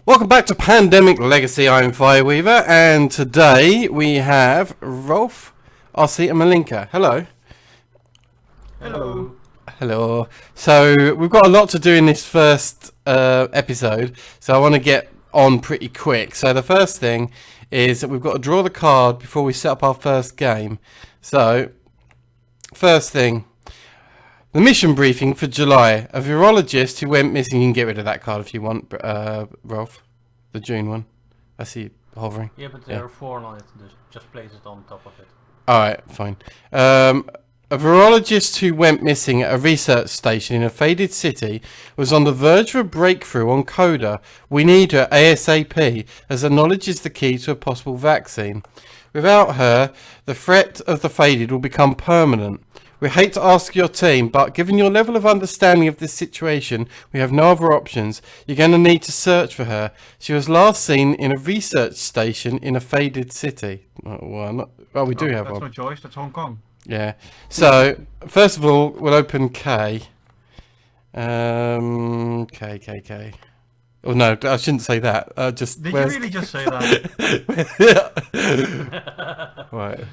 Welcome back to Pandemic Legacy. I'm Fireweaver, and today we have Rolf, Ossie, and Malinka. Hello. Hello. Hello. So we've got a lot to do in this first episode, so I want to get on pretty quick. So the first thing is that we've got to draw the card before we set up our first game. So, first thing, the mission briefing for July. A virologist who went missing. You can get rid of that card if you want, Rolf. The June one. I see you hovering. Yeah, but there are 4 on it. Just place it on top of it. Alright, fine. A virologist who went missing at a research station in a faded city was on the verge of a breakthrough on Coda. We need her ASAP, as her knowledge is the key to a possible vaccine. Without her, the threat of the faded will become permanent. We hate to ask your team, but given your level of understanding of this situation, we have no other options. You're going to need to search for her. She was last seen in a research station in a faded city. Well, we do have that's one. That's no choice, that's Hong Kong. Yeah. So, first of all, we'll open K. K. Oh, no, I shouldn't say that. Did you really just say that? Right.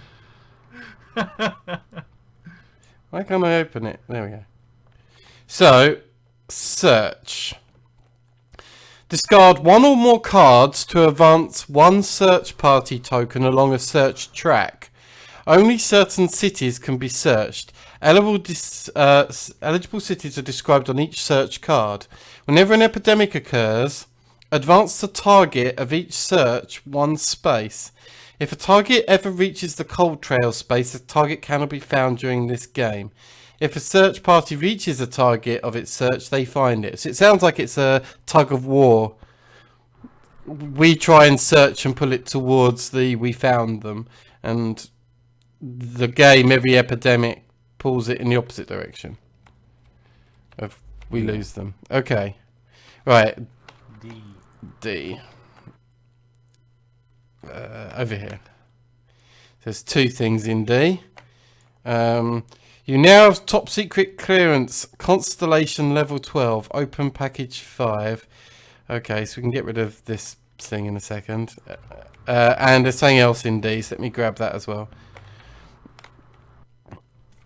Why can't I open it? There we go. So, search. Discard one or more cards to advance one search party token along a search track. Only certain cities can be searched. Eligible cities are described on each search card. Whenever an epidemic occurs, advance the target of each search one space. If a target ever reaches the cold trail space, the target cannot be found during this game. If a search party reaches a target of its search, they find it. So it sounds like it's a tug of war. We try and search and pull it towards the we found them. And the game, every epidemic, pulls it in the opposite direction. We lose them. Okay. Right. D. Over here. There's 2 things in D. You now have top secret clearance, Constellation level 12, open package 5. Okay, so we can get rid of this thing in a second. And there's something else in D, so let me grab that as well.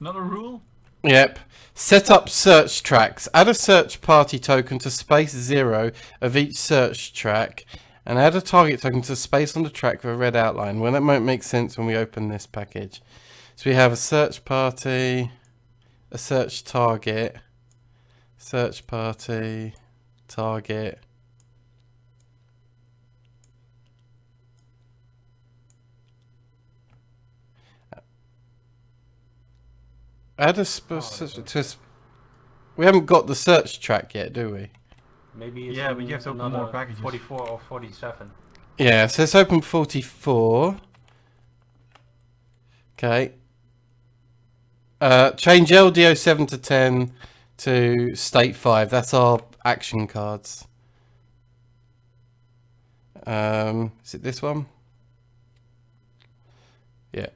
Another rule? Yep. Set up search tracks. Add a search party token to space 0 of each search track. And add a target token to space on the track with a red outline. Well, that won't make sense when we open this package. So we have a search party, a search target, search party, target. Add a we haven't got the search track yet, do we? Maybe it's but you have to open more packages. 44 or 47. Yeah, so let's open 44. Okay. Change LDO7 to 10 to state 5. That's our action cards. Is it this one? Yeah.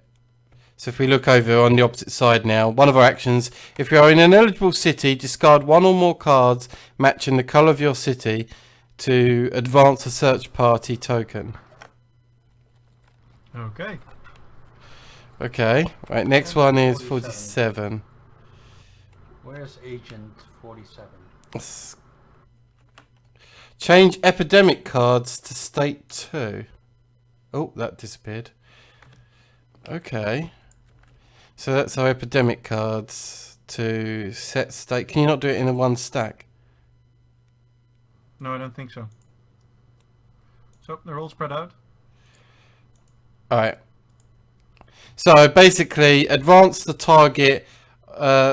So if we look over on the opposite side now, one of our actions, if you are in an eligible city, discard one or more cards matching the colour of your city to advance a search party token. Okay. Okay, right, next one is 47. Where's Agent 47? Change epidemic cards to state 2. Oh, that disappeared. Okay. So that's our epidemic cards to set state. Can you not do it in a one stack? No, I don't think so. So, they're all spread out. Alright. So basically, advance the target,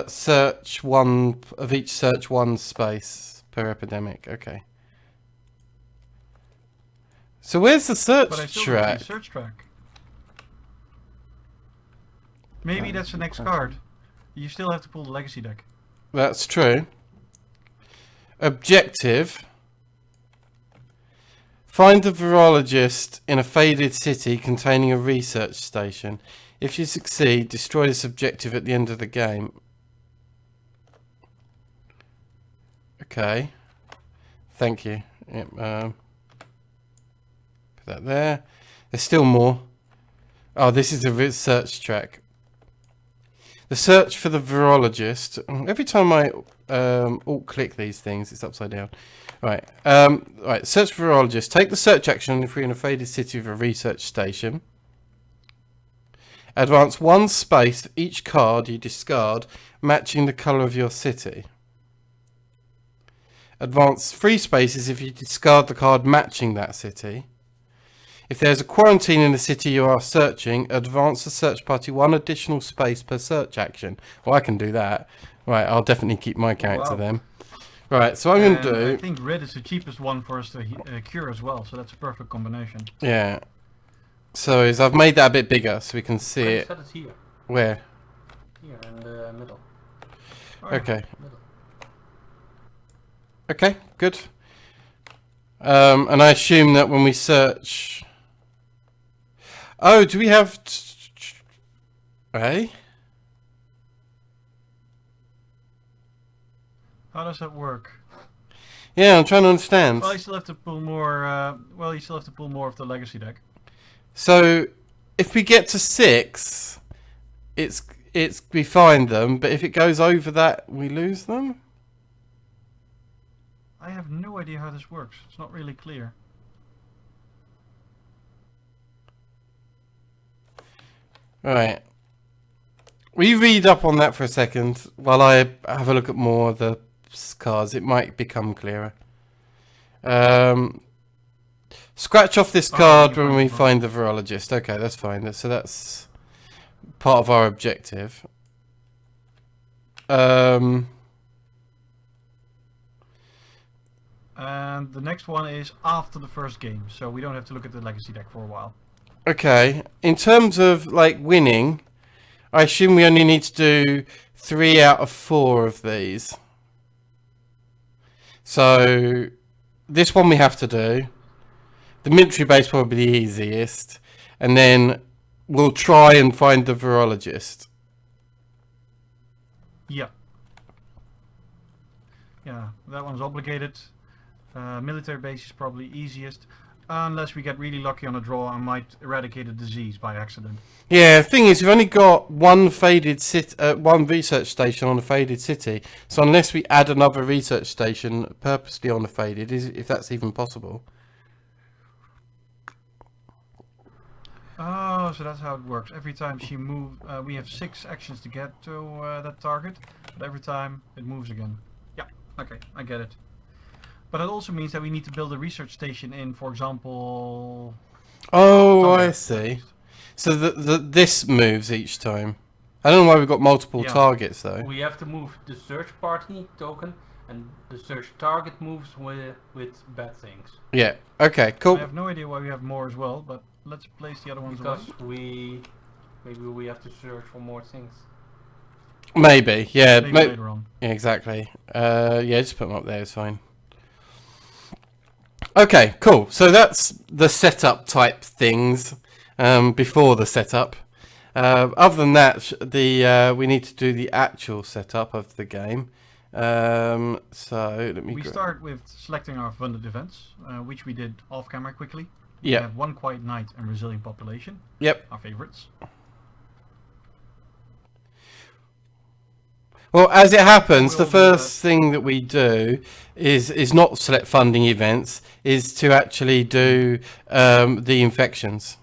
search one of each search one space per epidemic. Okay. So where's the search But I still track? don't see search track. Maybe that's the next card. You still have to pull the legacy deck. That's true. Objective. Find the virologist in a faded city containing a research station. If you succeed, destroy this objective at the end of the game. Okay. Thank you. Yep, Put that there. There's still more. Oh, this is a search track. The search for the virologist. Every time I alt-click these things, it's upside down. Right. Right. Search for virologist. Take the search action if you're in a faded city with a research station. Advance 1 space for each card you discard, matching the colour of your city. Advance 3 spaces if you discard the card matching that city. If there's a quarantine in the city you are searching, advance the search party 1 additional space per search action. Well, I can do that. Right, I'll definitely keep my character then. Right, so I'm going to do... I think red is the cheapest one for us to cure as well, so that's a perfect combination. Yeah. So I've made that a bit bigger so we can see it. Set it here. Where? Here in the middle. Okay. Middle. Okay, good. And I assume that when we search... Oh, do we have... Eh? How does that work? Yeah, I'm trying to understand. Well, you still have to pull more. You still have to pull more of the legacy deck. So, if we get to 6, we find them, but if it goes over that, we lose them? I have no idea how this works. It's not really clear. Right. Will you read up on that for a second while I have a look at more of the cards? It might become clearer. Scratch off this card when we find the virologist. Okay, that's fine. So that's part of our objective. And the next one is after the first game, so we don't have to look at the legacy deck for a while. Okay. In terms of like winning, I assume we only need to do 3 out of 4 of these. So this one we have to do. The military base probably the easiest. And then we'll try and find the virologist. Yeah. Yeah, that one's obligated. Military base is probably easiest. Unless we get really lucky on a draw and might eradicate a disease by accident. Yeah, the thing is, we've only got one one research station on a faded city. So unless we add another research station purposely on a faded, if that's even possible. Oh, so that's how it works. Every time she moves, we have 6 actions to get to that target, but every time it moves again. Yeah, okay, I get it. But it also means that we need to build a research station in, for example... Oh, I see. So this moves each time. I don't know why we've got multiple targets though. We have to move the search party token, and the search target moves with bad things. Yeah. Okay. Cool. I have no idea why we have more as well, but let's place the other ones away. Because maybe we have to search for more things. Maybe. Yeah. Maybe later on. Yeah. Exactly. Yeah. Just put them up there. It's fine. Okay. Cool. So that's the setup type things. Before the setup. Other than that, we need to do the actual setup of the game. So let me. We start with selecting our funded events, which we did off camera quickly. Yeah. We have One Quiet Night and Resilient Population. Yep. Our favorites. Well, as it happens, the first thing that we do is not select funding events, is to actually do the infections.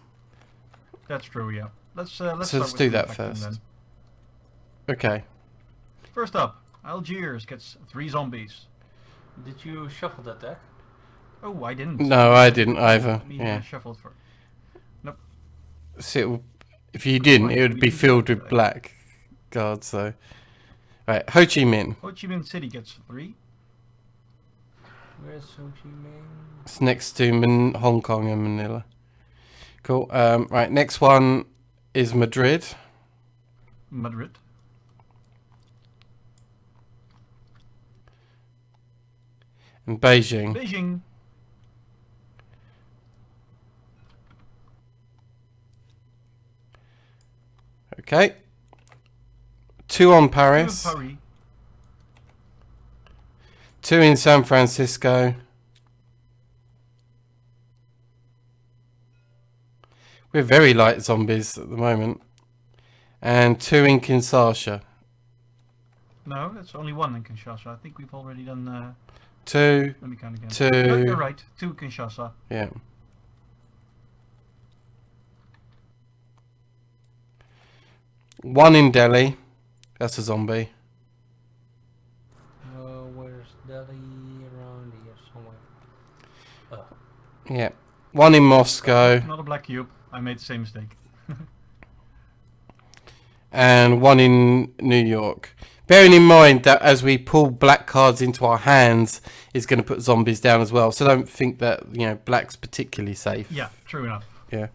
That's true, yeah. Let's do that first. then. Okay. First up, Algiers gets 3 zombies. Did you shuffle that deck? Oh, I didn't. No, I didn't either. Yeah. Shuffled for. Nope. So if you didn't, it would be filled with black cards. So, right, Ho Chi Minh. Ho Chi Minh City gets 3. Where's Ho Chi Minh? It's next to Hong Kong and Manila. Cool. Right, next one is Madrid. Madrid. And Beijing. Beijing. Okay. 2 on Paris. 2 in Paris. 2 in San Francisco. We're very light zombies at the moment. And 2 in Kinshasa. No, it's only 1 in Kinshasa. I think we've already done... 2, let me count again. 2. No, you're right. 2 Kinshasa. Yeah. One in Delhi. That's a zombie. Where's Delhi? Around here somewhere. Yeah. 1 in Moscow. Not a black cube. I made the same mistake. And 1 in New York. Bearing in mind that as we pull black cards into our hands, it's going to put zombies down as well. So don't think that, you know, black's particularly safe. Yeah, true enough. Yeah.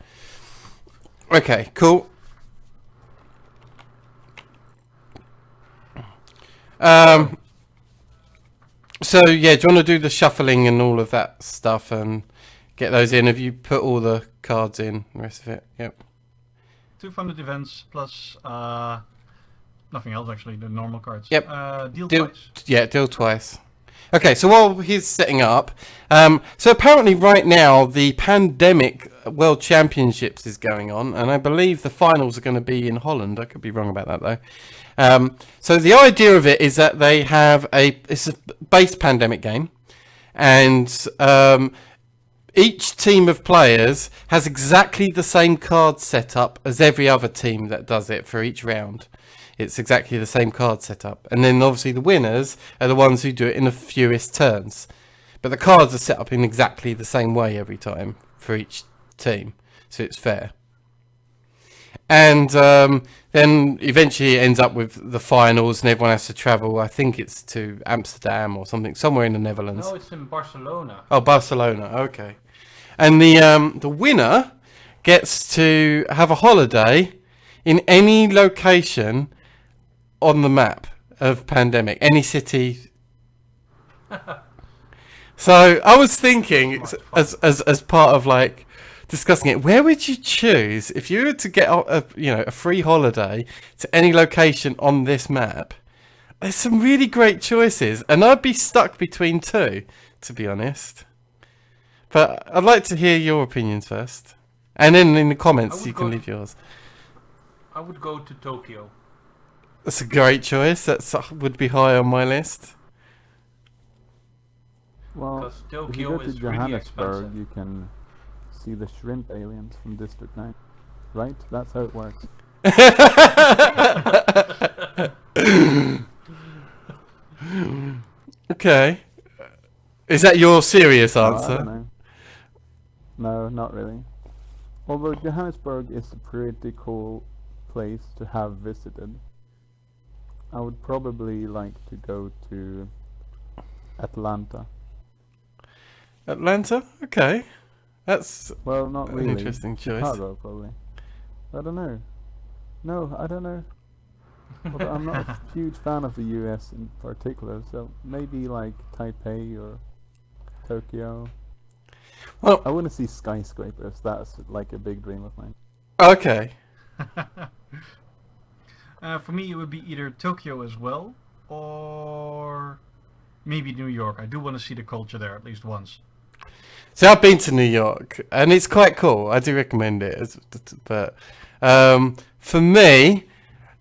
Okay, cool. So yeah, do you want to do the shuffling and all of that stuff and get those in? Have you put all the cards in, the rest of it? Yep. 2 funded events plus nothing else actually, the normal cards. Yep. Deal Deal, twice. yeah, deal twice. Okay, so while he's setting up, so apparently right now the Pandemic World Championships is going on, and I believe the finals are going to be in Holland. I could be wrong about that though. So the idea of it is that they have it's a base Pandemic game, and each team of players has exactly the same card setup as every other team that does it for each round. It's exactly the same card setup. And then obviously the winners are the ones who do it in the fewest turns. But the cards are set up in exactly the same way every time for each team. So it's fair. And then eventually it ends up with the finals and everyone has to travel. I think it's to Amsterdam or something, somewhere in the Netherlands. No, it's in Barcelona. Oh, Barcelona. Okay. And the winner gets to have a holiday in any location on the map of Pandemic, any city. So I was thinking, as part of like discussing it, where would you choose if you were to get a free holiday to any location on this map? There's some really great choices, and I'd be stuck between 2, to be honest. But I'd like to hear your opinions first, and then in the comments you can leave yours. I would go to Tokyo. That's a great choice. That would be high on my list. Well, Because if you Tokyo go to is really Johannesburg, expensive. you can see the shrimp aliens from District 9. Right? That's how it works. Okay. Is that your serious I answer? don't know. No, not really. Although Johannesburg is a pretty cool place to have visited. I would probably like to go to Atlanta. Atlanta? Okay. That's Well, not an really. interesting choice. Chicago, probably. I don't know. No, I don't know. Although I'm not a huge fan of the US in particular, so maybe like Taipei or Tokyo. Well, I want to see skyscrapers. That's like a big dream of mine. okay. For me, it would be either Tokyo as well, or maybe New York. I do want to see the culture there at least once. So I've been to New York, and it's quite cool. I do recommend it. But for me,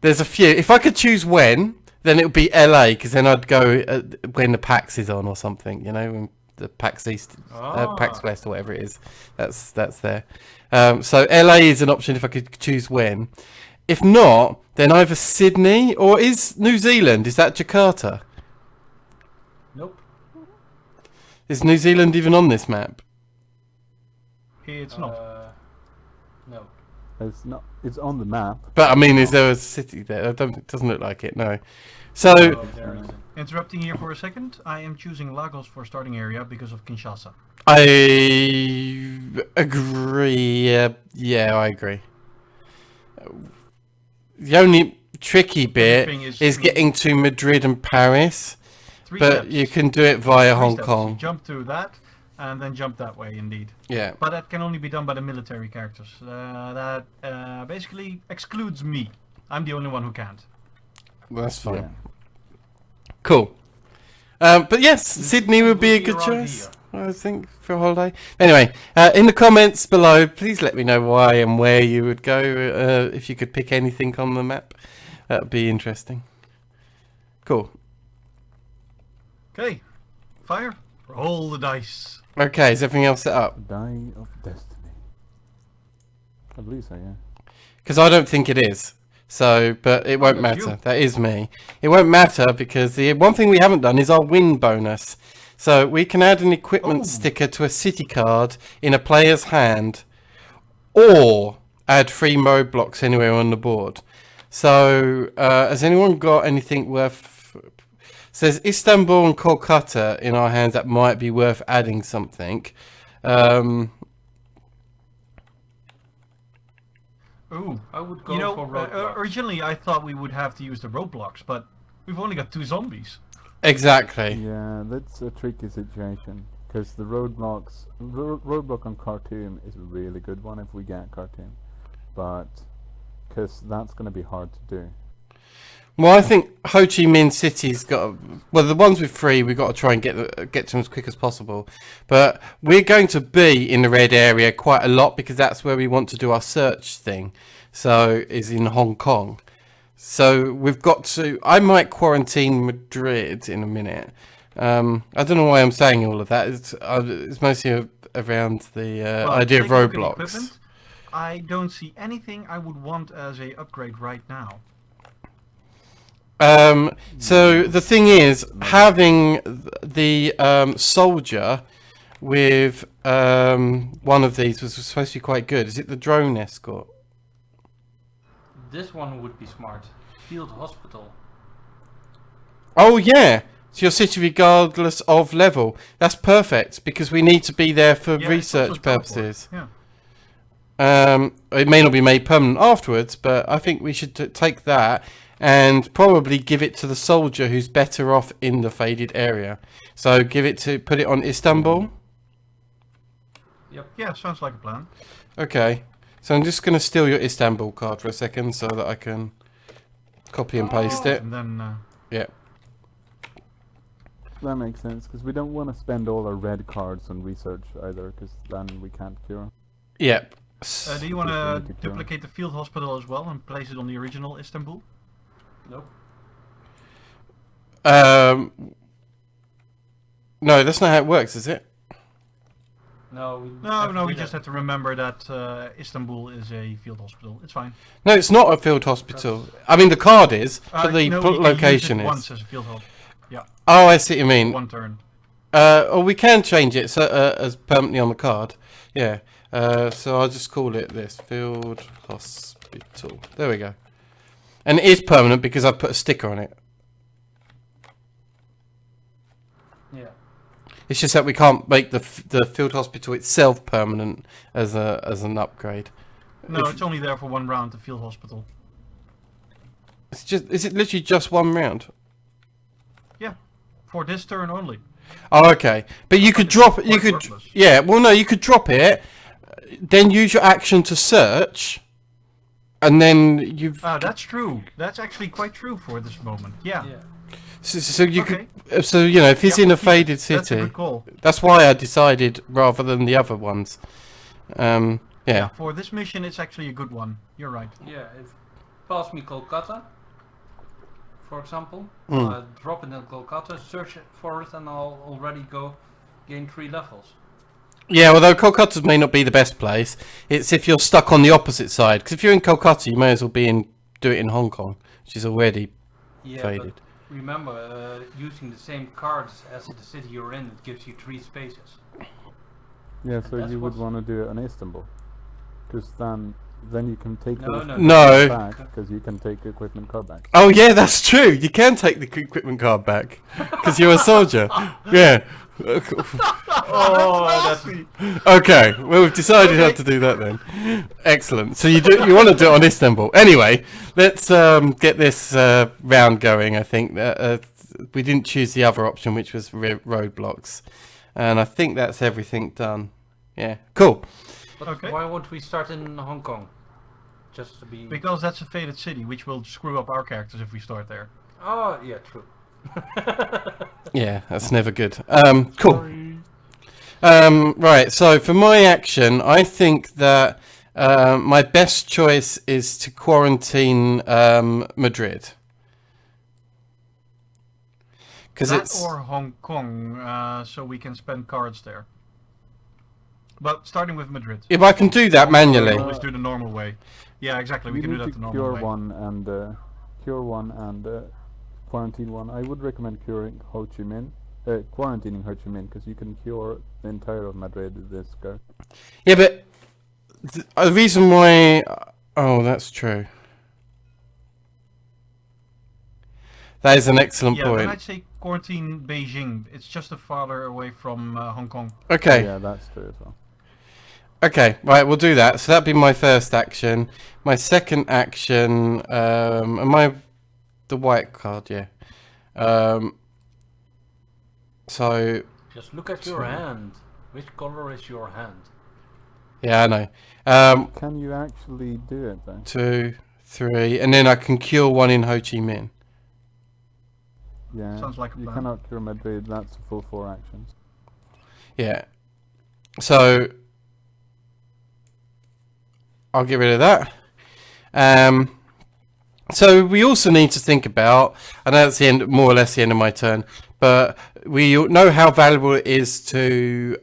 there's a few. If I could choose when, then it would be LA, because then I'd go when the PAX is on or something. You know, when the PAX East, PAX West, or whatever it is. That's there. So LA is an option if I could choose when. If not, then either Sydney or is New Zealand. Is that Jakarta? Nope. Is New Zealand even on this map? It's not. No. It's not. It's on the map. But I mean, is there a city there? It doesn't look like it. No. So No, there isn't. Interrupting here for a second, I am choosing Lagos for starting area because of Kinshasa. I agree. Yeah, I agree. The only tricky bit thing is getting to Madrid and Paris, Three but steps. you can do it via Three Hong steps. Kong. You jump to that, and then jump that way, indeed. Yeah. But that can only be done by the military characters. That basically excludes me. I'm the only one who can't. That's fine. Yeah. Cool. But yes, Sydney would be a We'll good around choice. here. I think, for a holiday. Anyway, in the comments below, please let me know why and where you would go if you could pick anything on the map. That would be interesting. Cool. Okay, fire. Roll the dice. Okay, is everything else set up? Die of Destiny. I believe so, yeah. Because I don't think it is. So, but it won't that's matter. you. That is me. It won't matter because the one thing we haven't done is our win bonus. So we can add an equipment sticker to a city card in a player's hand, or add 3 roadblocks anywhere on the board. So, has anyone got anything worth? Says Istanbul and Kolkata in our hands that might be worth adding something. Ooh, I would go you know, for roadblocks. originally I thought we would have to use the roadblocks, but we've only got 2 zombies. Exactly. Yeah, that's a tricky situation. Because the roadblocks... roadblock on Khartoum is a really good one if we get Khartoum. But... because that's going to be hard to do. Well, I think Ho Chi Minh City's got... well, the ones with 3, we've got to try and get to them as quick as possible. But we're going to be in the red area quite a lot because that's where we want to do our search thing. So, is in Hong Kong. So, we've got to... I might quarantine Madrid in a minute. I don't know why I'm saying all of that. It's mostly around the Well, idea of taking a look at roadblocks. equipment, I don't see anything I would want as a upgrade right now. So the thing is, having the soldier with one of these was supposed to be quite good. Is it the drone escort? This one would be smart. Field hospital. Oh yeah, it's your city regardless of level. That's perfect because we need to be there for Yeah, it's also research teleport. purposes. Yeah. It may not be made permanent afterwards, but I think we should take that and probably give it to the soldier who's better off in the faded area. So put it on Istanbul. Yep. Yeah, sounds like a plan. Okay, so I'm just going to steal your Istanbul card for a second so that I can copy and paste it. And then, Yeah. That makes sense, because we don't want to spend all our red cards on research either, because then we can't cure. Yep. do you want we to need to kill. duplicate the field hospital as well and place it on the original Istanbul? Nope. No, that's not how it works, is it? No, We just have to remember that Istanbul is a field hospital. It's fine. No, it's not a field hospital. I mean, the card is, but the no, you can location use it is. once as a field hospital. Yeah, Oh, I see what you mean. one turn. Or we can change it as permanently on the card. Yeah. So I'll just call it this field hospital. There we go. And it is permanent because I put a sticker on it. Yeah. It's just that we can't make the field hospital itself permanent as an upgrade. No, it's only there for 1 round, the field hospital. Is it literally just 1 round? Yeah, for this turn only. Oh, okay. But you could drop it. You could, Worthless. yeah. Well, no, you could drop it, then use your action to search, and then you've. That's true. That's actually quite true for this moment. Yeah. Yeah. So you Okay. could. So you know, if he's Yeah, in a we'll keep it. faded That's a city, good call. that's why I decided rather than the other ones. Yeah. Yeah, for this mission, it's actually a good one. You're right. Yeah, if pass me Kolkata, for example, drop it in Kolkata, search for it, and I'll already gain 3 levels. Yeah, although Kolkata may not be the best place, it's if you're stuck on the opposite side. Because if you're in Kolkata, you may as well do it in Hong Kong, which is already Yeah, faded. but remember, using the same cards as the city you're in, it gives you 3 spaces. Yeah, so That's you would what's- want to do it on Istanbul. Because then you can take No, the no, equipment No. back, because you can take the equipment card back. Oh yeah, that's true. You can take the equipment card back because you're a soldier. Yeah. Oh, that's Okay. Well, we've decided how to do that then. Excellent. So you want to do it on Istanbul. Anyway, let's get this round going. I think we didn't choose the other option, which was roadblocks, and I think that's everything done. Yeah. Cool. But Okay. why won't we start in Hong Kong? Just to be... because that's a faded city, which will screw up our characters if we start there. Oh, yeah, true. Yeah, that's never good. Cool. Right, so for my action, I think that my best choice is to quarantine Madrid. Because That it's... or Hong Kong, so we can spend cards there. But starting with Madrid. If I can do that We manually. always do the normal way. Yeah, exactly. We You can do need that to the normal cure way. cure one and quarantine one. I would recommend curing Ho Chi Minh, quarantining Ho Chi Minh, because you can cure the entire of Madrid this go. Yeah, but the reason why... Oh, that's true. That is an excellent Yeah, then point. I'd say quarantine Beijing. It's just a farther away from Hong Kong. Okay. Yeah, that's true as well. Okay, right, we'll do that. So that'd be my first action. My second action, am I the white card? Yeah. So, Just look at your hand. Which color is your hand? yeah, I know. Can you actually do it though? 2, 3, and then I can cure one in Ho Chi Minh. Yeah. Sounds like a You plan. cannot cure Madrid. That's a full 4 actions. Yeah. So, I'll get rid of that. So we also need to think about, I know that's the end, more or less the end of my turn, but we know how valuable it is to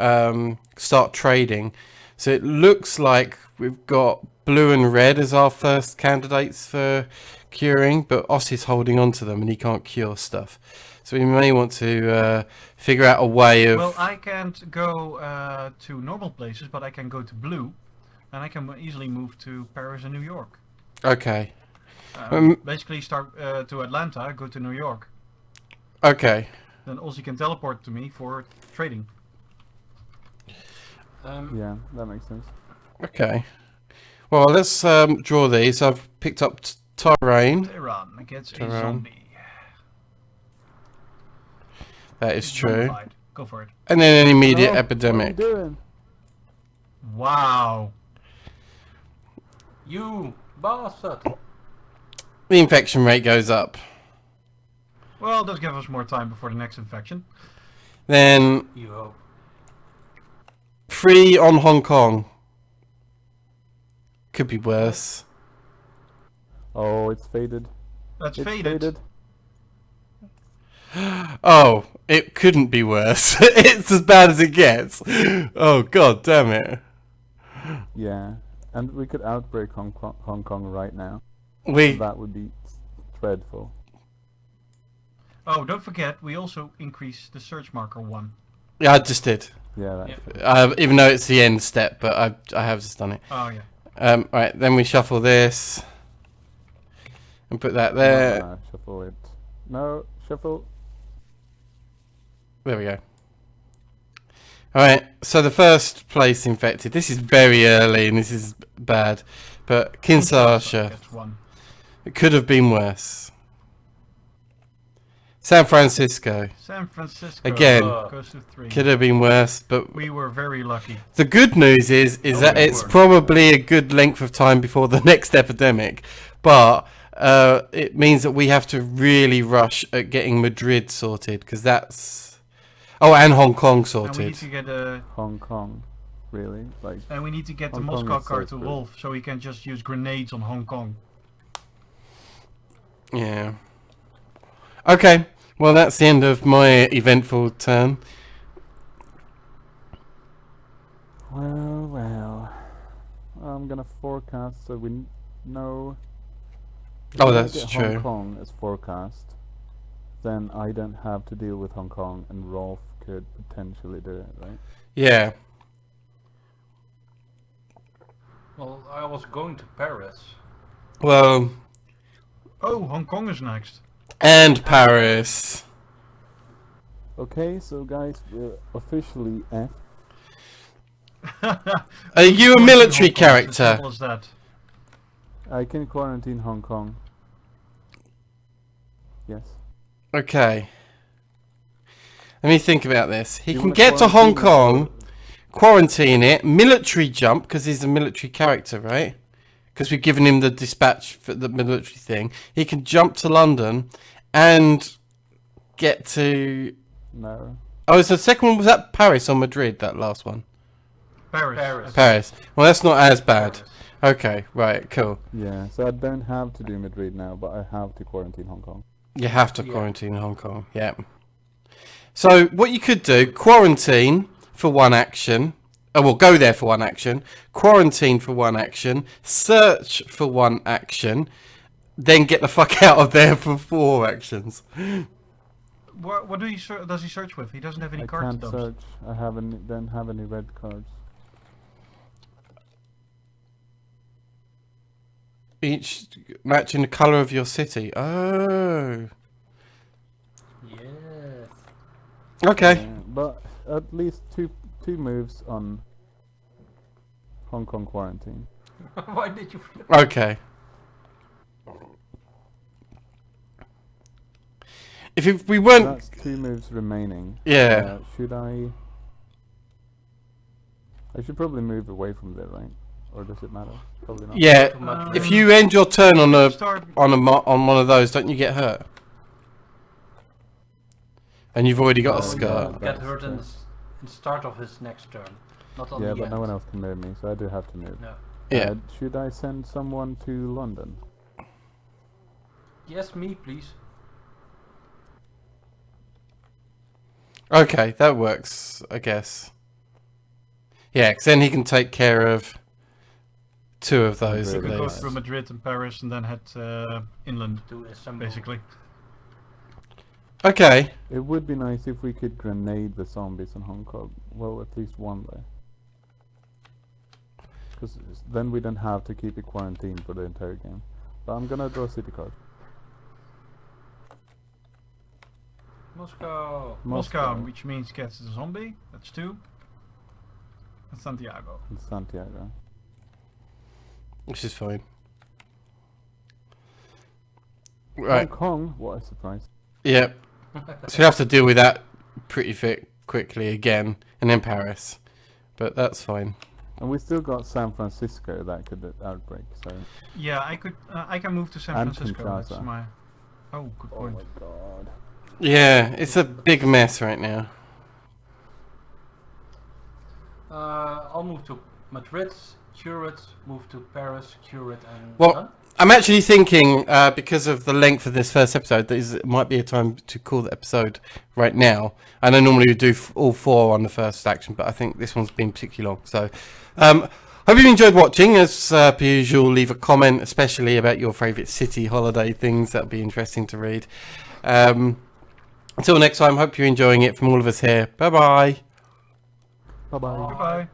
start trading. So it looks like we've got blue and red as our first candidates for curing, but Oss is holding on to them and he can't cure stuff. So we may want to figure out a way of... Well, I can't go to normal places, but I can go to blue, and I can easily move to Paris and New York. Okay. Basically, start to Atlanta, go to New York. Okay. Then Ozzy can teleport to me for trading. Yeah, that makes sense. Okay. Well, let's draw these. I've picked up Terrain. Tehran gets a Tehran. zombie. That is true. Zombified. Go for it. And then an immediate No, epidemic. What are you doing? Wow. You bastard! The infection rate goes up. Well, does give us more time before the next infection. Then You hope. 3 on Hong Kong. Could be worse. Oh, it's faded. That's It's faded. Oh, it couldn't be worse. It's as bad as it gets. Oh, god damn it. Yeah, and we could outbreak Hong Kong right now. We... That would be dreadful. Oh, don't forget, we also increased the search marker 1. Yeah, I just did. Yeah, that's Yeah. true. Even though it's the end step, but I have just done it. Oh, yeah. Right, then we shuffle this. And put that there. No, shuffle it. No, shuffle. There we go. Alright, so the first place infected. This is very early and this is bad. But Kinshasa. Gets 1. It could have been worse. San Francisco. San Francisco Again. goes to 3. Could have been worse, but We were very lucky. the good news is that we it's were. probably a good length of time before the next epidemic. But it means that we have to really rush at getting Madrid sorted, because that's... Oh, and Hong Kong And we sorted. need to get a Hong Kong, really? Like, and we need to get the Hong Kong Moscow is so card to true. Wolf so he can just use grenades on Hong Kong. Yeah. Okay, well that's the end of my eventful turn. well. I'm gonna forecast so we know. Oh, If we that's get true. Hong Kong as forecast, then I don't have to deal with Hong Kong, and Rolf could potentially do it, right? Yeah. Well, I was going to Paris. Well, Oh, Hong Kong is next. and Paris. Okay, so guys, we're officially F. Are you a Hong military Kong is as character? simple as that. I can quarantine Hong Kong. Yes. Okay. Let me think about this. He You can wanna get to Hong quarantine Kong, quarantine it, military jump, because he's a military character, right? Because we've given him the dispatch for the military thing. He can jump to London and get to... No. Oh, so the second one was that Paris or Madrid? That last one. Paris. Paris. Well, that's not as bad. Paris. Okay, right, cool. Yeah, so I don't have to do Madrid now, but I have to quarantine Hong Kong. You have to Yeah. quarantine Hong Kong. Yeah. So what you could do: quarantine for one action. Oh, well, go there for one action. Quarantine for one action. Search for one action. Then get the fuck out of there for 4 actions. What do does he search with? He doesn't have any I cards. can't dumps. search. I don't have any red cards. Each matching the colour of your city. Oh. Yes. Okay. Yeah, but at least two moves on Hong Kong quarantine. Why did you flip? Okay. If we weren't... That's 2 moves remaining. Yeah. Should I should probably move away from there, right? Or does it matter? Probably not. Yeah. If you end your turn on Start. on one of those, don't you get hurt? And you've already got a Oh, skirt. Get hurt in the start of his next turn, not on Yeah, the but end. no one else can move me, so I do have to move. No. Yeah. Should I send someone to London? Yes, me, please. Okay, that works, I guess. Yeah, 'cause then he can take care of 2 of those You at could go least. through Madrid and Paris and then head inland, To assemble. basically. Okay. It would be nice if we could grenade the zombies in Hong Kong. Well, at least one there. Because then we don't have to keep it quarantined for the entire game. But I'm gonna draw a city card. Moscow. Which means gets a zombie. That's 2. And Santiago. And Santiago. Which is fine. Hong Right. Kong? What a surprise. Yep. So we have to deal with that pretty quickly again. And then Paris. But that's fine. And we still got San Francisco that could outbreak, so... Yeah, I can move to San And Francisco. That's Kinshasa. my. Oh, good point. god. Yeah, it's a big mess right now. I'll move to Madrid, cure it, move to Paris, cure it, and Well, done. I'm actually thinking, because of the length of this first episode, that it might be a time to call the episode right now. I know normally we do all 4 on the first action, but I think this one's been particularly long. So, hope you enjoyed watching. As per usual, leave a comment, especially about your favourite city holiday things. That'll be interesting to read. Until next time, hope you're enjoying it from all of us here. Bye-bye. Bye-bye. Goodbye.